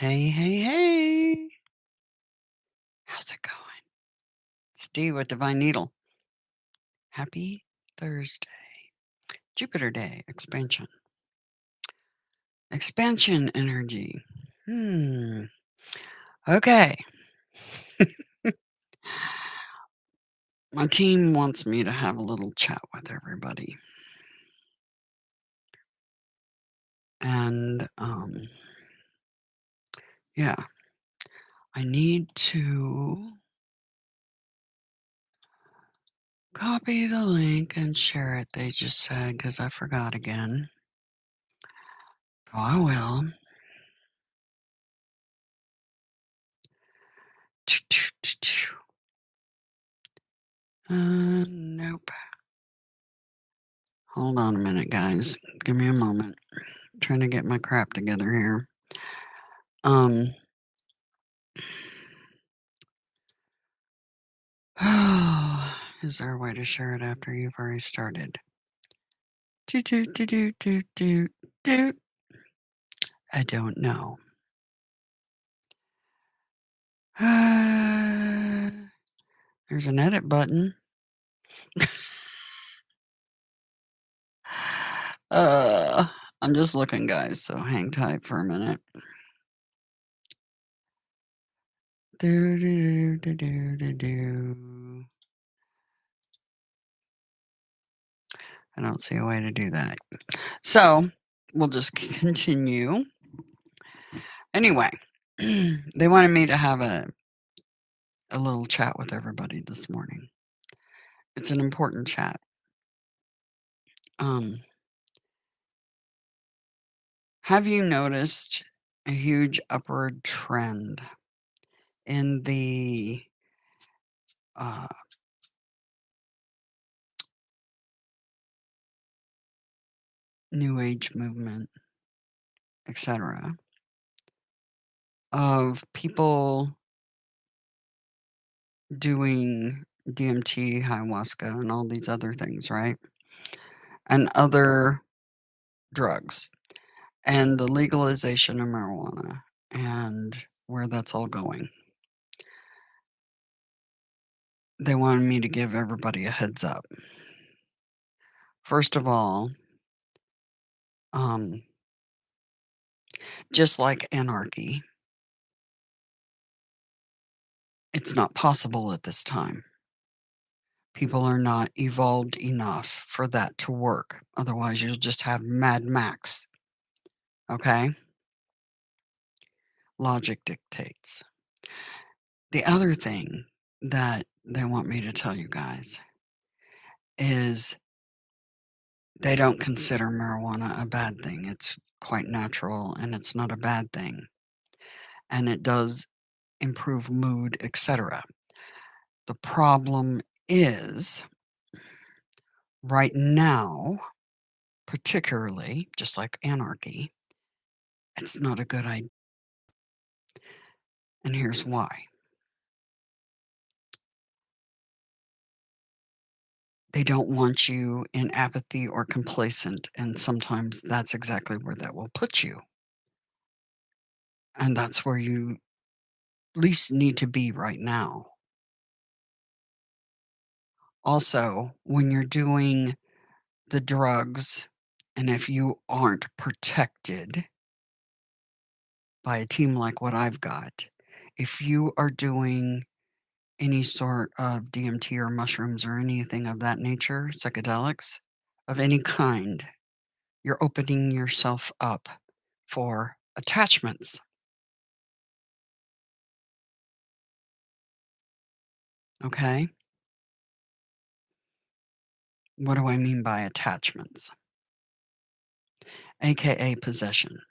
Hey, hey, hey. How's it going? Steve with Divine Needle. Happy Thursday. Jupiter Day. Expansion. Expansion energy. Okay. My team wants me to have a little chat with everybody. And, yeah. I need to copy the link and share it, they just said, because I forgot again. Oh, I will. Nope. Hold on a minute, guys. Give me a moment. I'm trying to get my crap together here. Um. Is there a way to share it after you've already started? Doot, doot, doot, doot, doot, doot, doot. I don't know. There's an edit button. I'm just looking, guys, so hang tight for a minute. Do, do, do, do, do, do. I don't see a way to do that. So we'll just continue. Anyway, they wanted me to have a little chat with everybody this morning. It's an important chat. Have you noticed a huge upward trend in the New Age movement, etc., of people doing DMT, ayahuasca, and all these other things, right? And other drugs, and the legalization of marijuana, and where that's all going. They wanted me to give everybody a heads up. First of all, just like anarchy, it's not possible at this time. People are not evolved enough for that to work. Otherwise, you'll just have Mad Max. Okay? Logic dictates. The other thing that they want me to tell you guys is they don't consider marijuana a bad thing. It's quite natural and it's not a bad thing. And it does improve mood, etc. The problem is right now, particularly, just like anarchy, it's not a good idea. And here's why. They don't want you in apathy or complacent, and sometimes that's exactly where that will put you. And that's where you least need to be right now. Also, when you're doing the drugs, and if you aren't protected by a team like what I've got, if you are doing any sort of DMT or mushrooms or anything of that nature, psychedelics of any kind, you're opening yourself up for attachments. Okay? What do I mean by attachments? AKA possession.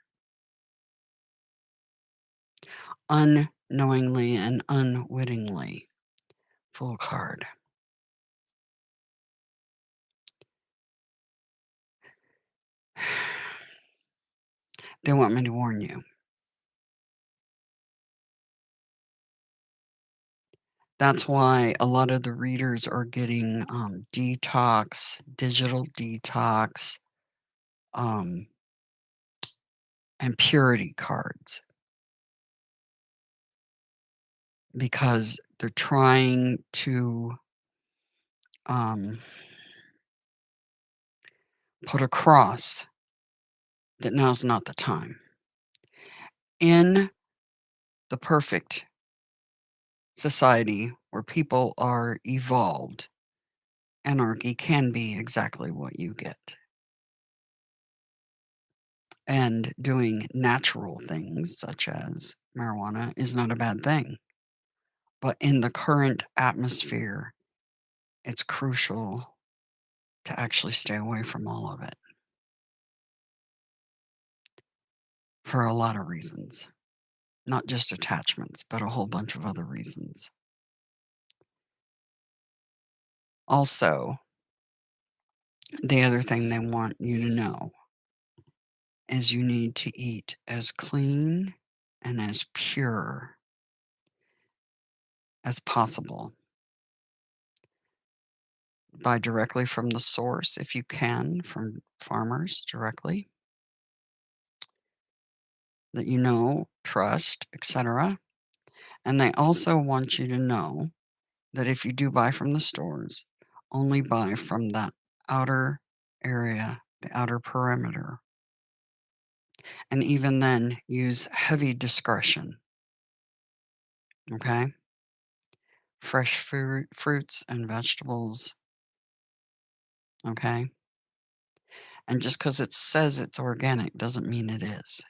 Unknowingly and unwittingly. Full card. They want me to warn you. That's why a lot of the readers are getting detox, digital detox, and purity cards. because they're trying to um, put across that now's not the time. In the perfect society where people are evolved, anarchy can be exactly what you get. And doing natural things such as marijuana is not a bad thing. But in the current atmosphere, it's crucial to actually stay away from all of it for a lot of reasons. Not just attachments, but a whole bunch of other reasons. Also, the other thing they want you to know is you need to eat as clean and as pure as possible. Buy directly from the source if you can, from farmers directly that you know, trust, etc. And they also want you to know that if you do buy from the stores, only buy from that outer area, the outer perimeter. And even then, use heavy discretion. Okay? Fresh fruits and vegetables. Okay? And just because it says it's organic doesn't mean it is.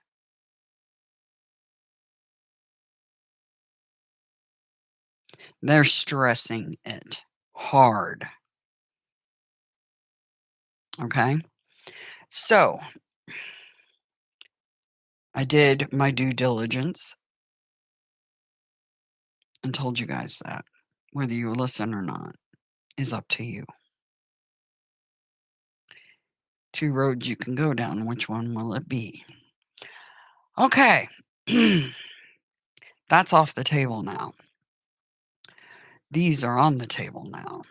They're stressing it hard. Okay? So, I did my due diligence and told you guys that. Whether you listen or not is up to you. 2 roads you can go down. Which one will it be? Okay. That's off the table now. These are on the table now.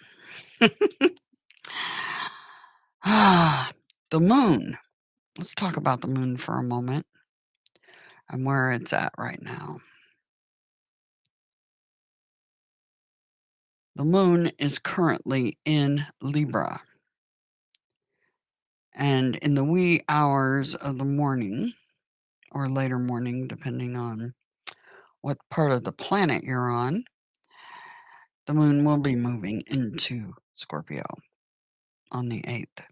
The moon. Let's talk about the moon for a moment and where it's at right now. The moon is currently in Libra. And in the wee hours of the morning, or later morning, depending on what part of the planet you're on, the moon will be moving into Scorpio on the 8th.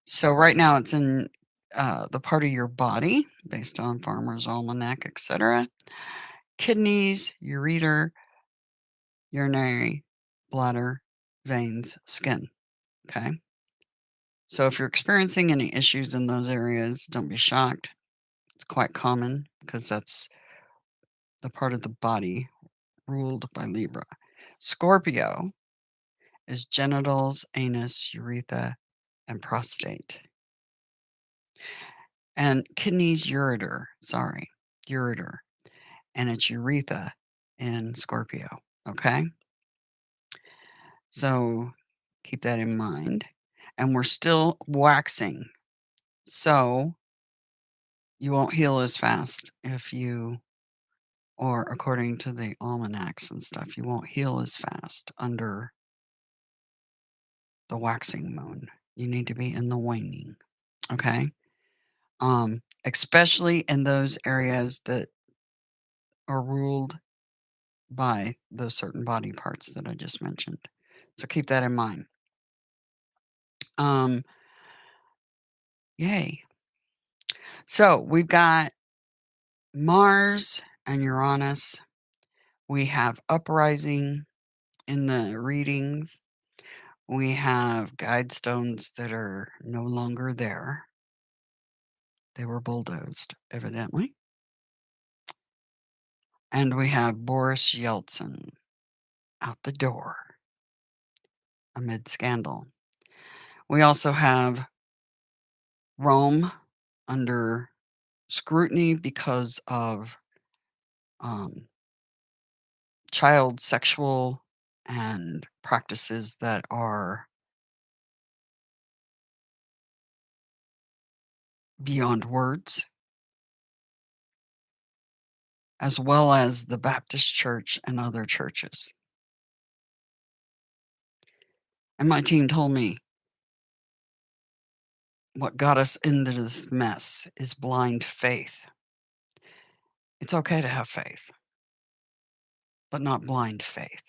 So right now it's in the part of your body, based on Farmer's Almanac, etc. Kidneys, ureter, urinary, bladder, veins, skin. Okay. So if you're experiencing any issues in those areas, don't be shocked. It's quite common because that's the part of the body ruled by Libra. Scorpio is genitals, anus, urethra, and prostate. And kidneys, ureter, ureter. And it's urethra in Scorpio. Okay. So keep that in mind. And we're still waxing. So you won't heal as fast if you, or according to the almanacs and stuff, you won't heal as fast under the waxing moon. You need to be in the waning. Okay. Especially in those areas that are ruled by those certain body parts that I just mentioned. So keep that in mind. Yay. So we've got Mars and Uranus. We have uprising in the readings. We have guide stones that are no longer there. They were bulldozed, evidently. And we have Boris Yeltsin out the door amid scandal. We also have Rome under scrutiny because of child sexual and practices that are beyond words. as well as the Baptist church and other churches. And my team told me what got us into this mess is blind faith. It's okay to have faith, but not blind faith.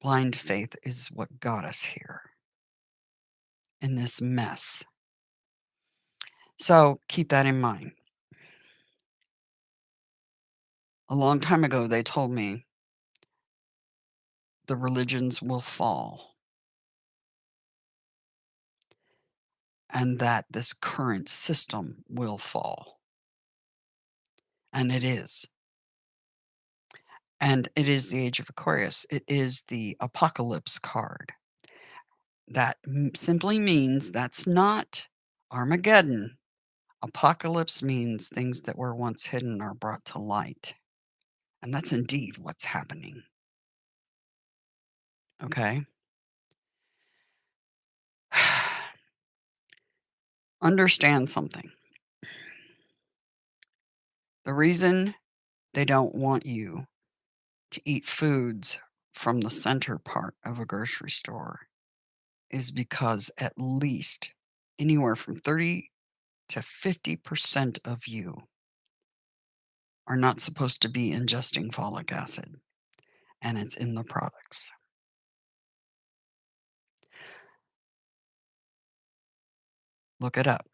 Blind faith is what got us here in this mess. So keep that in mind. A long time ago, they told me the religions will fall and that this current system will fall. And it is. And it is the age of Aquarius. It is the apocalypse card. That simply means that's not Armageddon. Apocalypse means things that were once hidden are brought to light. And that's indeed what's happening. Okay? Understand something. The reason they don't want you to eat foods from the center part of a grocery store is because at least anywhere from 30 to 50% of you are not supposed to be ingesting folic acid, and it's in the products. Look it up.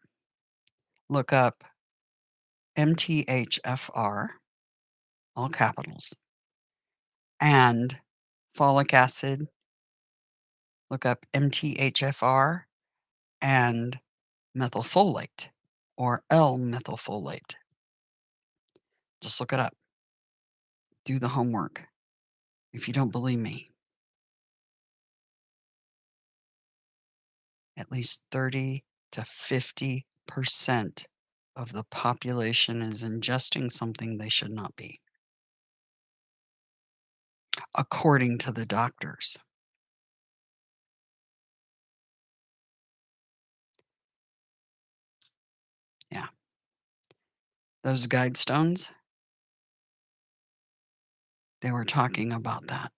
Look up MTHFR, all capitals, and folic acid. Look up MTHFR and methylfolate or L-methylfolate. Just look it up. Do the homework if you don't believe me. At least 30 to 50% of the population is ingesting something they should not be, according to the doctors. Yeah. Those guide stones, they were talking about that,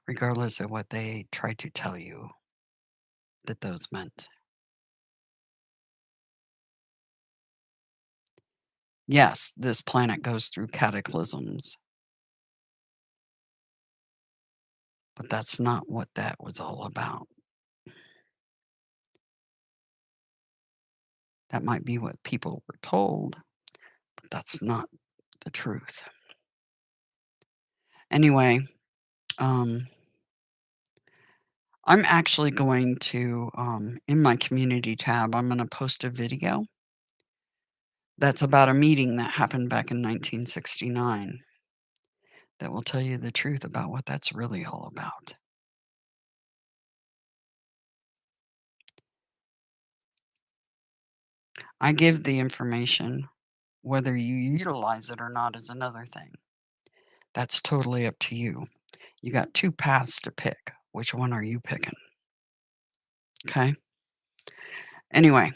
regardless of what they tried to tell you that those meant. Yes, this planet goes through cataclysms, but that's not what that was all about. That might be what people were told, but that's not the truth. Anyway, um, I'm actually going to, in my community tab, I'm going to post a video that's about a meeting that happened back in 1969 that will tell you the truth about what that's really all about. I give the information. Whether you utilize it or not is another thing. That's totally up to you. You got two paths to pick. Which one are you picking? Okay. Anyway,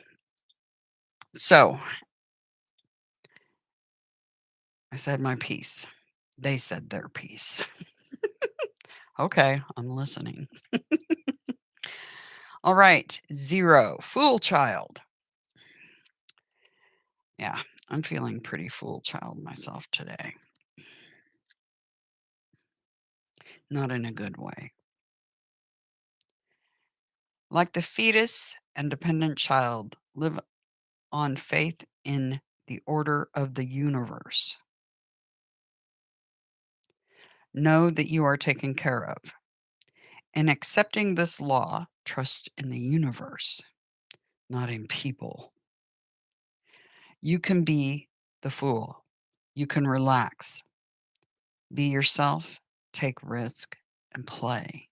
so I said my piece. They said their piece. Okay, I'm listening. All right, 0, fool child. Yeah, I'm feeling pretty fool child myself today. Not in a good way. Like the fetus and dependent child, live on faith in the order of the universe. Know that you are taken care of. In accepting this law, trust in the universe, not in people. You can be the fool. You can relax. Be yourself, take risk, and play.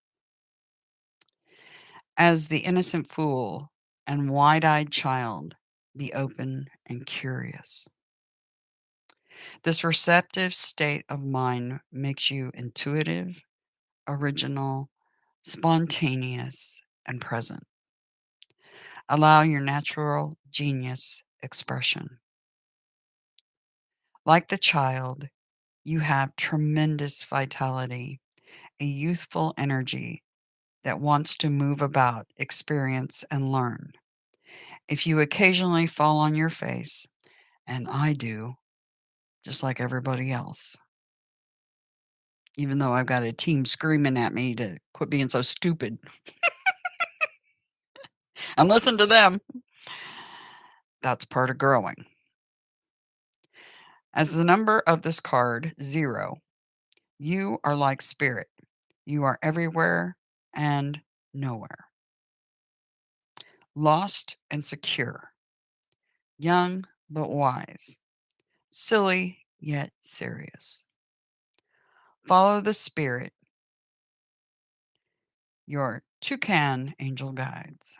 As the innocent fool and wide-eyed child, be open and curious. This receptive state of mind makes you intuitive, original, spontaneous, and present. Allow your natural genius expression. Like the child, you have tremendous vitality, a youthful energy that wants to move about, experience, and learn. If you occasionally fall on your face, and I do, just like everybody else, even though I've got a team screaming at me to quit being so stupid, and listen to them, that's part of growing. As the number of this card, 0, you are like spirit. You are everywhere and nowhere. Lost and secure. Young but wise. Silly yet serious. Follow the spirit, your toucan angel guides,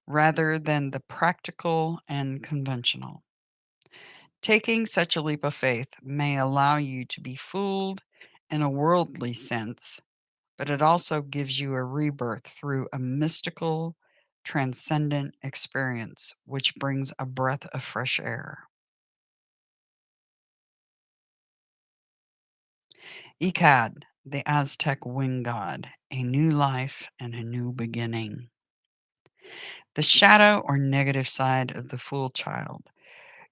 rather than the practical and conventional. Taking such a leap of faith may allow you to be fooled in a worldly sense, but it also gives you a rebirth through a mystical, transcendent experience, which brings a breath of fresh air. Icad, the Aztec wind god, a new life and a new beginning. The shadow or negative side of the fool child.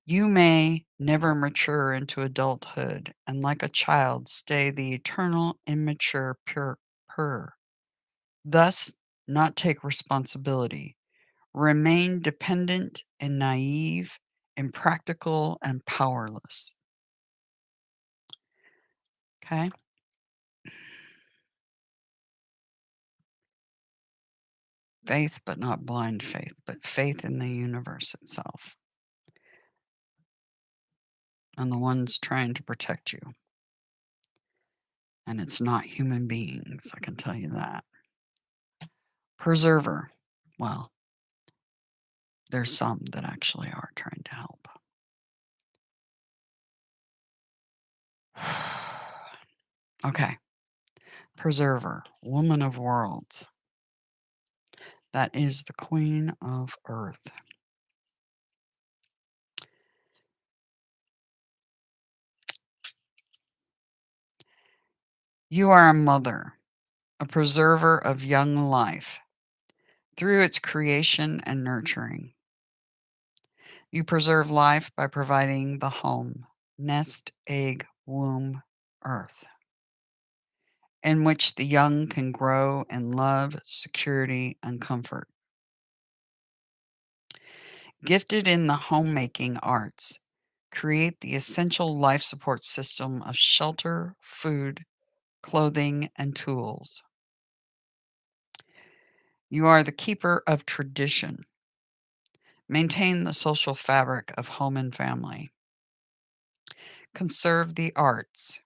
You may never mature into adulthood and, like a child, stay the eternal, immature, pure pur. Thus, not take responsibility. Remain dependent and naive, impractical and powerless. Okay? Faith, but not blind faith, but faith in the universe itself and the ones trying to protect you. And it's not human beings, I can tell you that. Preserver. Well, there's some that actually are trying to help. Okay. Preserver, woman of worlds. That is the queen of earth. You are a mother, a preserver of young life through its creation and nurturing. You preserve life by providing the home, nest, egg, womb, earth, in which the young can grow in love, security, and comfort. Gifted in the homemaking arts, create the essential life support system of shelter, food, clothing, and tools. You are the keeper of tradition. Maintain the social fabric of home and family. Conserve the arts.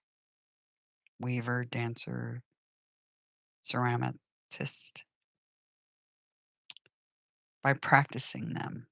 Weaver, dancer, ceramicist. By practicing them.